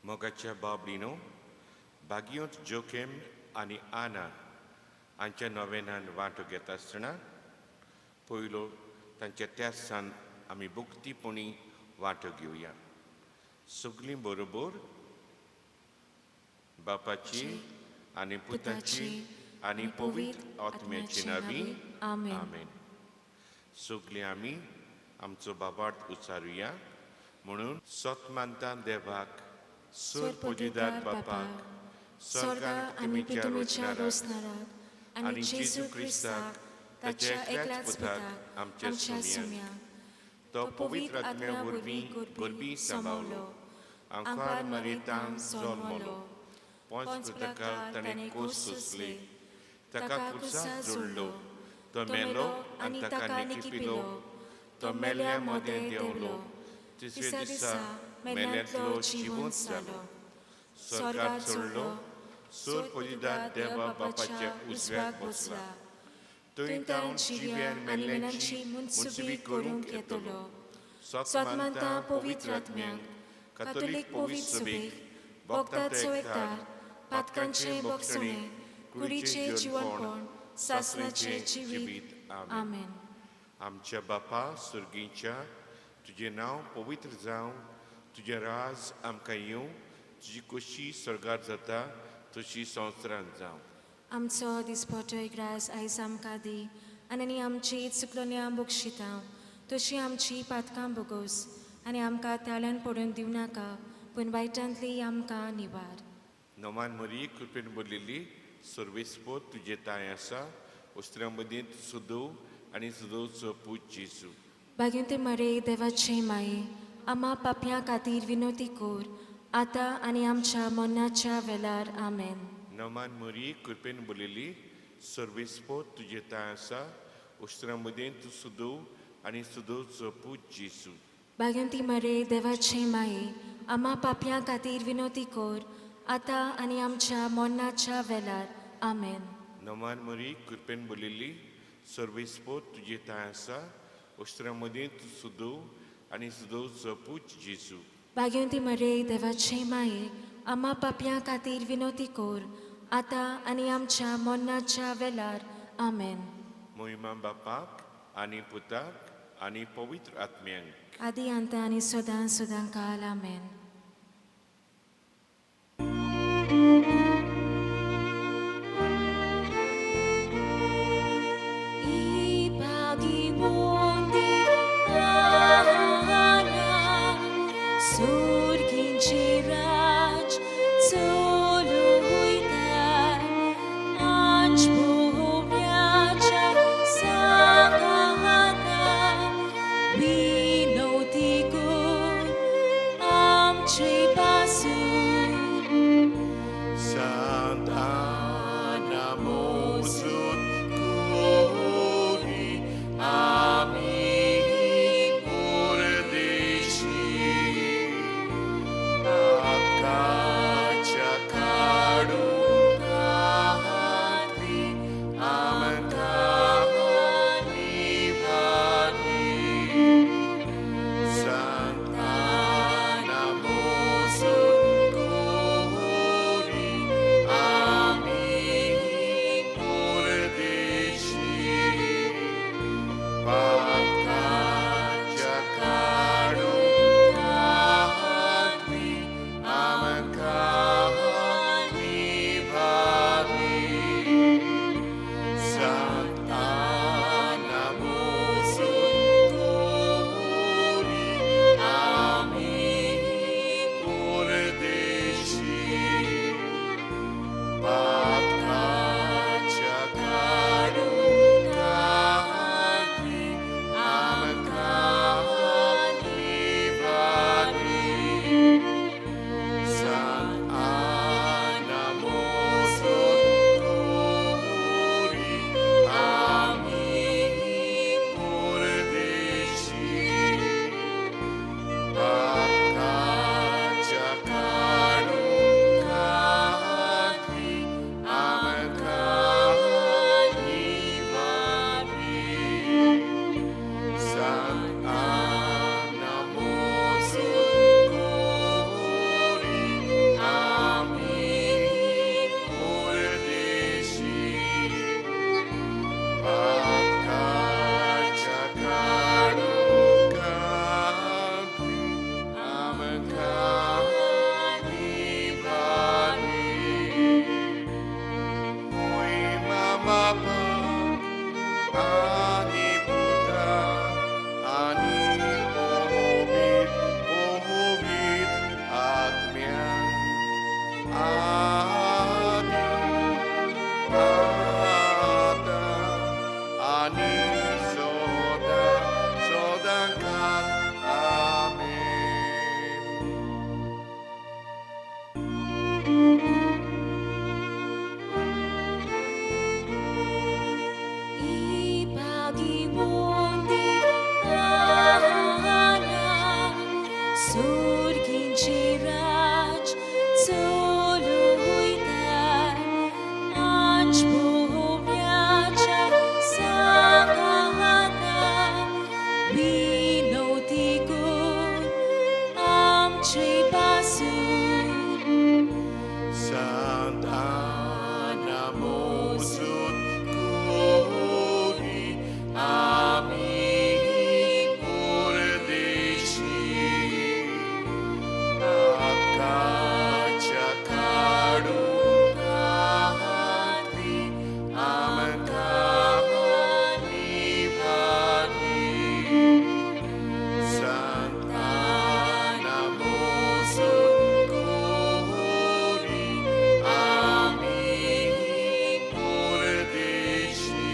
मोगाच्या बाबडीनो बागयोंत जोखेम आनी आना हांच्या नोवेनान वांटो घेता आसतना पयलो तांच्या त्या सान आमी भुक्तीपणी वांटो घेवया. सगळीं बरोबर बापाची आनी पुताची आनी पवित्र आत्म्याची नांवी आमेन. सगळीं आमी आमचो बाबार्थ उच्चारुया. म्हणून सोत मानता देवाक, सोर पोजिदार बापाक, स्वर्गांत आनी पितुमेच्या रोसनाराक आनी जेजू क्रिस्ताक ताच्या एकल्याच पुताक आमच्या सुम्याक तो पवित्र आत्म्या वरवीं गोरबी सांबाळलो, आंकार मरितान जल्मलो, पोंच पितकाल ताणें कोस सोंसले, ताका क्रुसार जोडलो, तो मेलो आनी ताका निखिपिलो, तो मेल्या मोदें देंवलो, तिसऱ्या दिसा मेल्यांतलो जिवंत जालो, स्वर्गांत चडलो, सोर पोजिदार देवा बापाच्या उजव्याक बसला, थंय तावन जिव्यार मेल्ल्यांची मुनसुबी करूंक येतलो. सोत मानता पवित्र आत्म्यांक, कातोलीक पवित्र सभेक, भोगतांचो एकठार, पातकांचें भोगसणें, कुडीचें जिवणपण, सासणाचें जिवीत. आमेन. आमच्या बापा सुर्गीच्या, तुजें नांव पवित्र जावं, तुजें राज आमकां येवं, तुजी खोशी स्वर्गांत जाता तशी संवसारांत जावं. आमचो दिसपट्टो ग्रास आयज आमकां दी, आनी आमची चुकलोनी बक्षिता तशी आमची पातकां बोगोस, आनी आमकां ताळ्यान पडून दिवं नाका, पूण वायटांतली आमकां निवार. नोमान मरी कृपेन भरलेली सर्वेस्पोत तुजे ताय आसा, वस्त्रां मदीं सुदो आनी सुदोचो पूज जेजू. भाग्यवंत मरे देवाचे माये, आम्हा पापयां खातीर विनोती कोर, आतां आनी आमच्या मरणाच्या वेळार. आमेन. नोमान मरी कृपेन भरलेली सर्वेस्पोत तुजे ताय आसा, वस्त्रां मदीं सुदो आनी सुदोचो पूज जेजू. भाग्यवंती मरे देवाचे माये, आम्हा पापयां खातीर विनोती कोर, आतां आनी आमच्या मरणाच्या वेळार. आमेन. नोमान मरी कृपेन भरलेली सर्वेस्पोत तुजे ताय आसा, वस्त्रां मदीं सुदो आनी सुदोचो पूज जेजू. भाग्यवंती मरे देवाचे माये, आम्हा पापयां खातीर विनोती कोर, आतां आनी आमच्या मरणाच्या वेळार. आमेन. मोहिमा बापाक आनी पुताक आनी पवित्र आत्म्यांक, आदी अंता आनी सदां सदां काल. आमेन. amciai pasun. Santa Ana mūsu kuri ami purdeshi atkacha kadu katri amkani bhani Santa Ana mūsu kuri ami purdeshi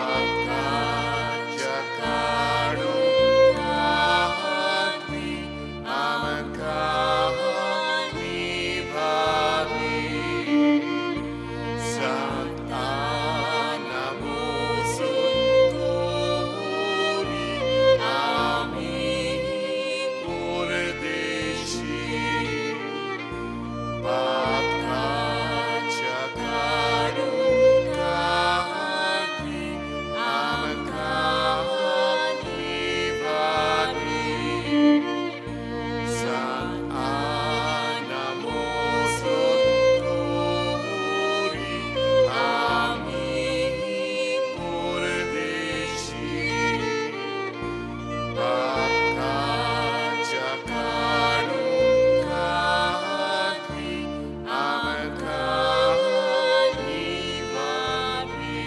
atkacha kadu katri amkani bhani Santa Ana mūsu kuri ami purdeshi atkacha kadu katri amkani bhani Santa Ana mūsu kuri ami purdeshi atkacha kadu katri amkani bhani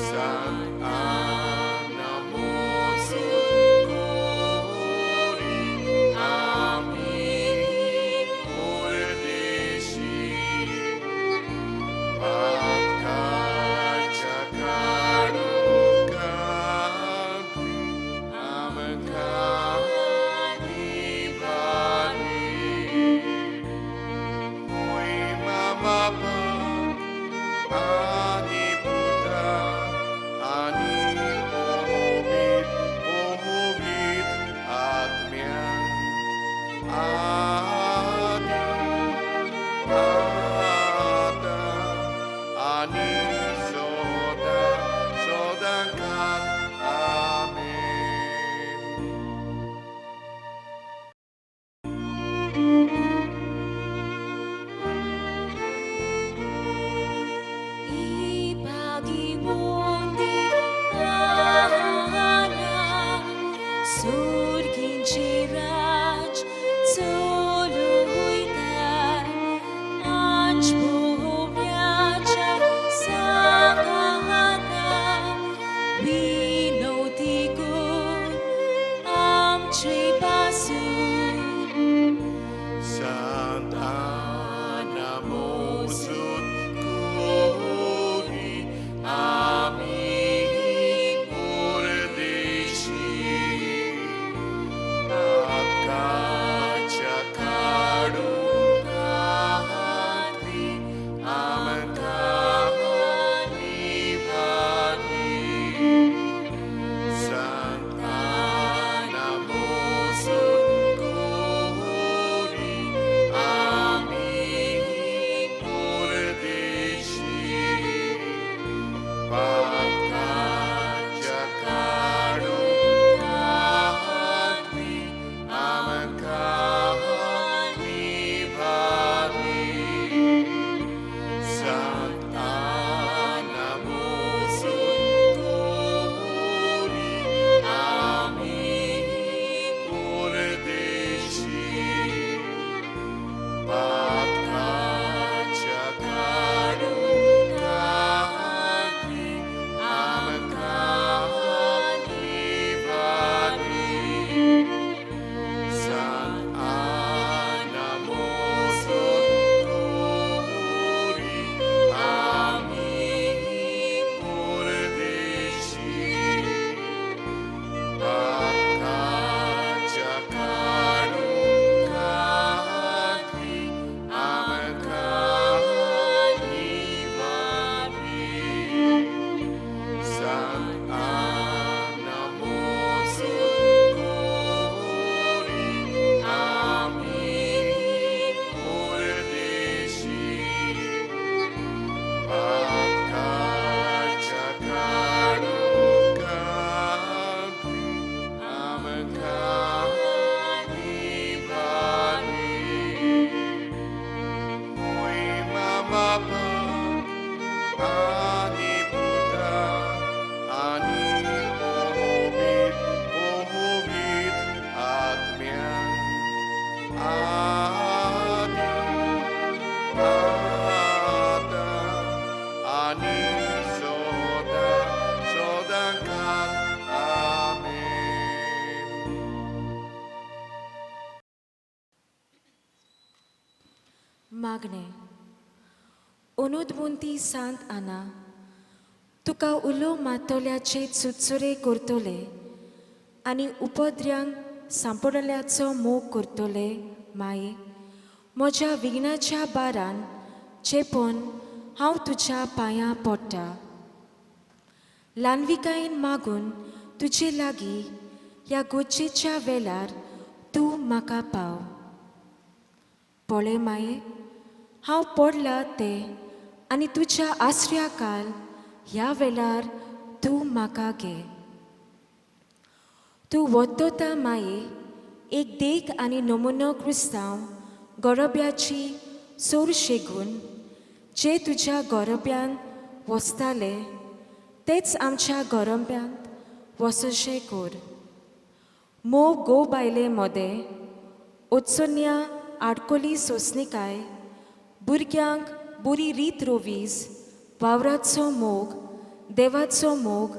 Santa Ana mūsu kuri ami purdeshi atkacha kadu katri amkani bhani Oi mama ani Buddha ani ohobit atmya ani ata ani soda sodakan amen Ipag-ibon ana surgin chiraj soluitan anj bumyacha sagana binotikun amciai pasun. Santa Ana mūsu kuri ami purdeshi atkacha kadu katri amkani bhani Santa Ana mūsu kuri ami purdeshi atkacha kadu katri amkani bhani Santa Ana mūsu kuri ami purdeshi atkacha kadu katri amkani bhani Santa मागणे. ओनोदमुंती सांत आना, तुका उलो मातोल्याचे चुचुरे करतले आनी उपद्र्यांक सांपडल्याचो मोग करतले माये. म्हज्या विघ्नाच्या बारान चेपोन हांव तुज्या पांयां पडटा. ल्हानविकायेन मागून तुजे लागीं ह्या गोच्चेच्या वेळार तूं म्हाका पाव. पळय माये, हांव पडलां तें आनी तुज्या आसऱ्या काल ह्या वेळार तूं म्हाका घे. तूं वतोता माये एक देख आनी नमुनो क्रिस्तांव गरोब्याची सोर शेगून जे तुज्या गरोब्यान वचताले तेच आमच्या गरोब्यांत वचशे कोर. मोव गो बायले मोदे, ओत्सोन्या आडकोली सोंसणिकाय, भुरग्यांक बरी रीत रोवीज, वावराचो मोग, देवाचो मोग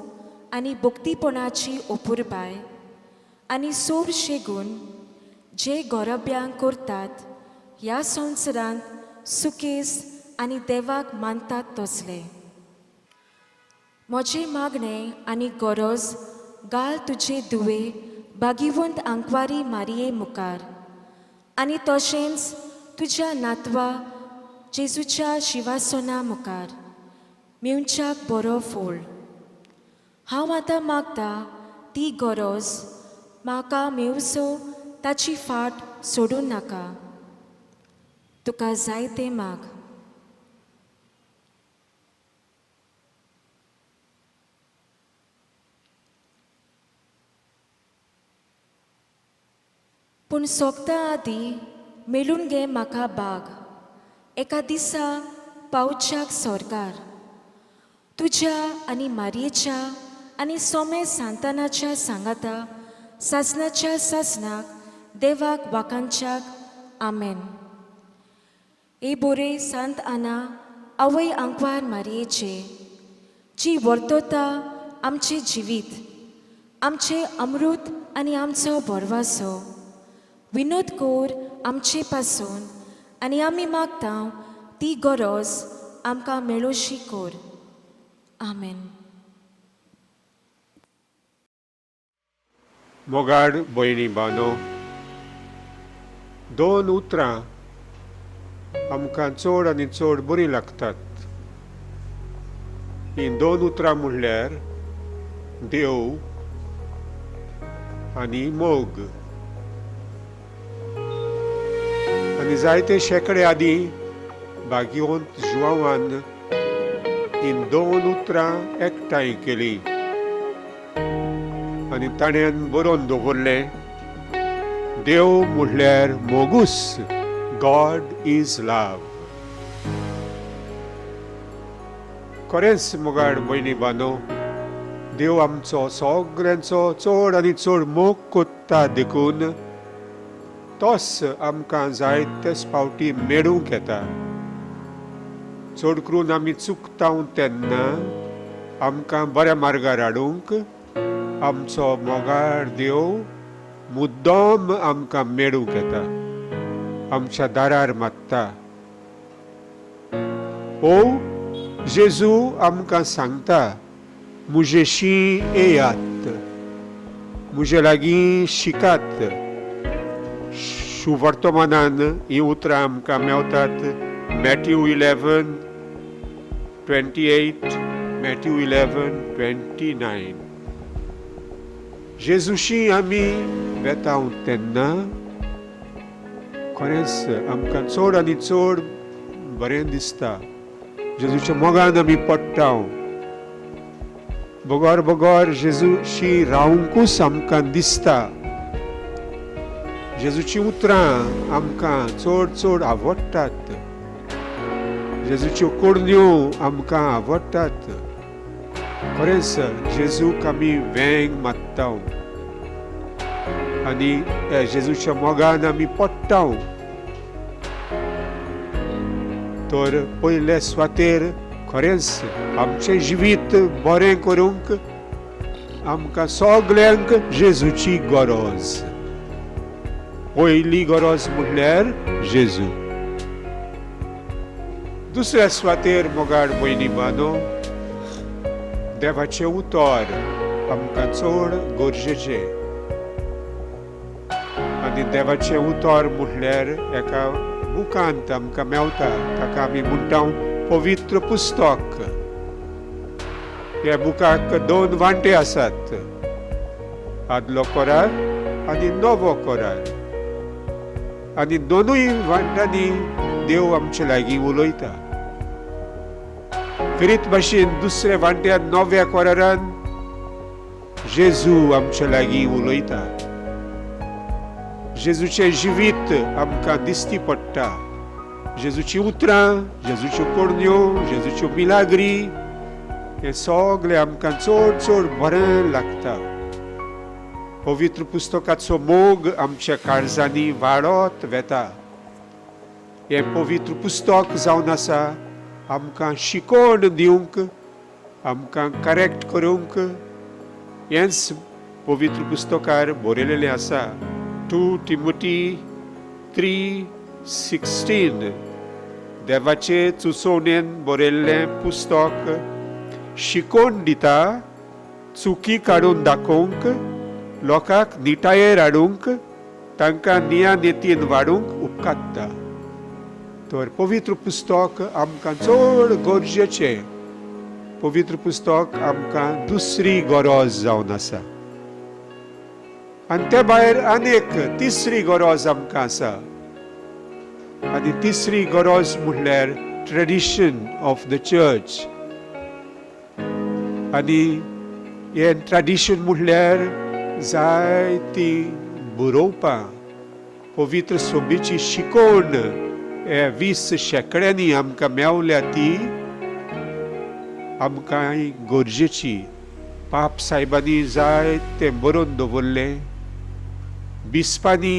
आनी भक्तीपणाची ओपुरबाय आनी सोर शेगून जे गरोब्यांक करतात ह्या संवसारांत सुकेस आनी देवाक मानतात तसले. म्हजे मागणे आनी गरज घाल तुजे दुवे भागिवंत आंकवारी मारये मुखार आनी तशेंच तुज्या नातवा जेजूच्या शिवासना मुखार मेवच्याक बरो फोळ. हांव आतां मागता ती गरज म्हाका मेवसो ताची फाट सोडूं नाका. तुका जाय तें माग. पूण सोगता आदीं मेळून गे म्हाका बाग एका दिसा पावच्याक स्वर्गार. तुज्या आनी मारयेच्या आनी सोमे सांतानाच्या सांगाता सासणाच्या सासणाक देवाक वाकांच्याक आमेन. ए बोरे सांत आना आवय आंकवार मारयेचे, जी वर्तोता आमचे जिवीत, आमचे अमृत आनी आमचो बोरवासो, विनोद कोर आमचे पासून आनी आमी मागता ती गरज आमकां मेळोशी कोर. आमेन. मोगाड भयणी बानो, दोन उतरां आमकां चड आनी चड बरीं लागतात. ही दोन उतरां म्हणल्यार देव आनी मोग. आनी जायते शेकडे आदीं भाग्यवंत जुआंवान ही दोन उतरां एकठांय केली आनी ताणें बरोवन दवरलें, देव म्हणल्यार मोगूस, गॉड इज लव. खरेंच मोगाड भयणी बानो, देव आमचो सगळ्यांचो चड आनी चड मोग कोत्ता देखून तोच आमकां जाय तेच फावटी मेळूंक येता. चड करून आमी चुकता तेन्ना आमकां बऱ्या मार्गार हाडूंक आमचो मोगाळ देव मुद्दम आमकां मेळूंक येता, आमच्या दारार मात्ता. ओ जेजू आमकां सांगता, मुजेशी येयात, मुजे लागीं शिकात. शुवर्तमानान ही उतरां आमकां मेवतात. Matthew 11:28, Matthew 11:29. जेजूशी आमी वेता तेन्ना खरेंच आमकां चड आनी चड बरें दिसता. जेजूच्या मोगान आमी पडटा. बोगोर बोगोर जेजूशी रावंकूच आमकां दिसता. जेजूची उतरां आमकां चड चड आवडटात. जेजूच्यो कोडण्यो आमकां आवडटात. खरेंच जेजूक आमी वेंग मात्ता आनी जेजूच्या मोगान आमी पडटा. तर पयले सुवातेर खरेंच आमचें जिवीत बरें करूंक आमकां सगल्यांक जेजूची गरज. पयली गरज म्हणल्यार जेजू. दुसऱ्या सुवातेर मोगाड भयणी बांदो देवाचें उतर आमकां चड गरजेचें आनी देवाचें उतर म्हटल्यार एका बुकांत आमकां मेवता ताका आमी म्हणटा पवित्र पुस्तक. ह्या बुकाक 2 वांटे आसात, आदलो कोरार आनी नवो कोरार, आनी दोनूय वांट्यांनी देव आमचे लागीं उलयता. खरीत भाशेन दुसऱ्या वांट्यान नव्या कोरारान जेजू आमचे लागीं उलयता. जेजूचें जिवीत आमकां दिसती पडटा. जेजूची उतरां, जेजूच्यो कोडण्यो, जेजूच्यो मिलाग्री हें सगळें आमकां चड चड बरें लागता. पवित्र पुस्तकाचो मोग आमच्या काळजांनी वाडत वेता. हें पवित्र पुस्तक जावन आसा आमकां शिकोवन दिवंक, आमकां करेक्ट करूंक. हेंच पवित्र पुस्तकार बरयलेलें आसा. 2 Timothy 3:16 देवाचे चुचोवणेन बरयल्लें पुस्तक शिकोवन दिता, चुकी काडून दाखोवंक, लोकांक निटायेर हाडूंक, तांकां निया नेतीन वाडूंक उपकारता. तर पवित्र पुस्तक आमकां चड गरजेचें. पवित्र पुस्तक आमकां दुसरी गरज जावन आसा. आनी त्या भायर आनीक तिसरी गरज आमकां आसा. आनी तिसरी गरज म्हटल्यार ट्रेडिशन ऑफ द चर्च. आनी हें ट्रेडिशन म्हटल्यार जायती बरोवपां, पवित्र सोबीची शिकवण 20 शेंकड्यांनी आमकां मेवल्या ती आमकां गरजेची. पाप साहेबांनी जायते बरोवन दवरलें. बिस्पांनी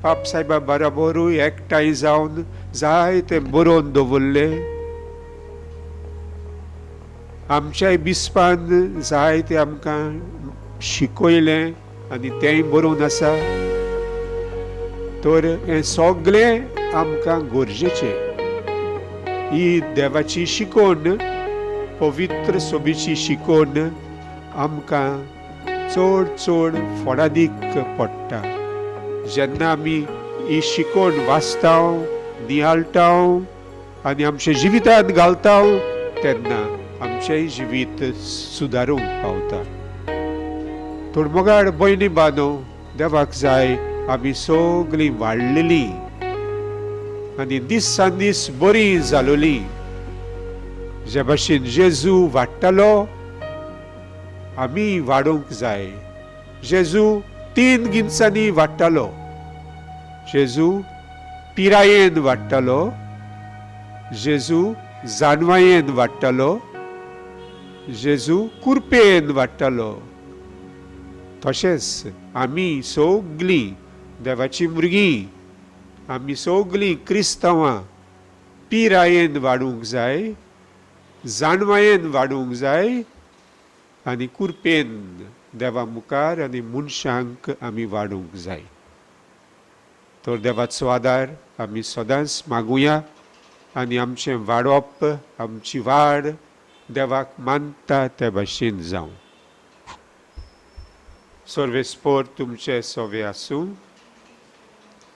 पाप साहेबा बरोबरूय एकठांय जावन जायते बरोवन दवरलें. आमच्याय बिस्पान जायते आमकां शिकयलें आनी तेंय बरोवन आसा. तर हें सगळें आमकां गरजेचें. ही देवाची शिकवण, पवित्र सोबीची शिकवण आमकां चड चड फडादीक पडटा. जेन्ना आमी ही शिकवण वाचता, नियाळटा आनी आमच्या जिवितांत घालता तेन्ना आमचेंय जिवीत सुदारूंक पावता. थोड मोगाड भयणी बांदो देवाक जाय आमी सगळीं वाडलेलीं आनी दिसान दीस बरीं जालोलीं. जे भाशेन जेजू वाडटालो आमी वाडूंक जाय. जेजू 3 गिन्सांनी वाडटालो. जेजू पिरायेन वाडटालो, जेजू जानवायेन वाडटालो, जेजू कुरपेन वाडटालो. तशेंच आमी सगळीं देवाची भुरगीं, आमी सगळीं क्रिस्तांवां पिरायेन वाडूंक जाय, जानवायेन वाडूंक जाय आनी कुरपेन देवा मुखार आनी मनशांक आमी वाडूंक जाय. तर देवाचो आदार आमी सदांच मागुया आनी आमचें वाडप, आमची वाड देवाक मानता ते भाशेन जावं. सर्वेस्पोर तुमचे सोवे आसूं.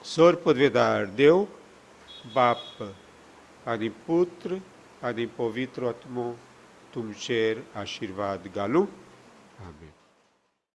सोर पदवेदार देव, बाप आनी पुत्र आनी पवित्र आत्मो तुमचेर आशिर्वाद घालूं. आमेन.